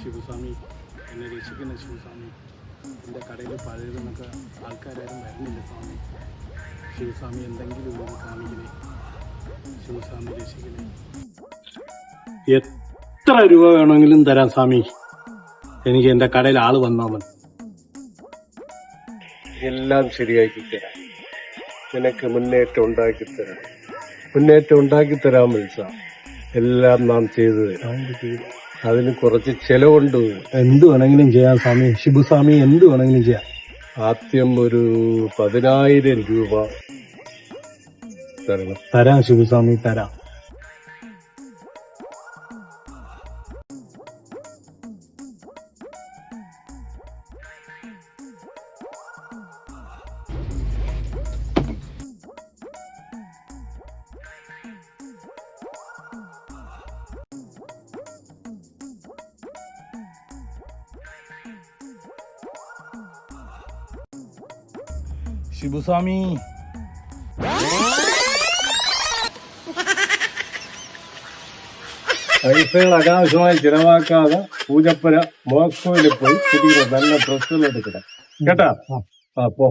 ശിവസ്വാമി, എന്നെ രക്ഷിക്കുന്ന ശിവസ്വാമി. എൻ്റെ കടയിൽ പഴയതെന്നൊക്കെ ആൾക്കാരും വരുന്നില്ല സ്വാമി. ശിവസ്വാമി എന്തെങ്കിലും ഒരു കാണിക്കണേ. ശിവസ്വാമി രക്ഷിക്കണേ. എത്ര രൂപ വേണമെങ്കിലും തരാം സ്വാമി. എനിക്ക് എൻ്റെ കടയിൽ ആള് വന്നാൽ മതി. എല്ലാം ശരിയാക്കി തരാം. നിനക്ക് മുന്നേറ്റം ഉണ്ടാക്കി തരാം മത്സ. എല്ലാം നാം ചെയ്തു തരാം. അതിന് കുറച്ച് ചെലവുണ്ട്. എന്ത് വേണമെങ്കിലും ചെയ്യാം സ്വാമി. ശിവസ്വാമി എന്ത് വേണമെങ്കിലും ചെയ്യാം. ആദ്യം ഒരു 10,000 രൂപ തരണം. തരാം ശിവസ്വാമി, തരാം. ശിവസ്വാമി, പൈസകൾ അനാവശ്യമായി ചിലവാക്കാതെ പൂജപ്പുര മോസ്കോയിൽ പോയി പുതിയ നല്ല ഡ്രസ്സുകൾ എടുക്കണം കേട്ടാ. പോ.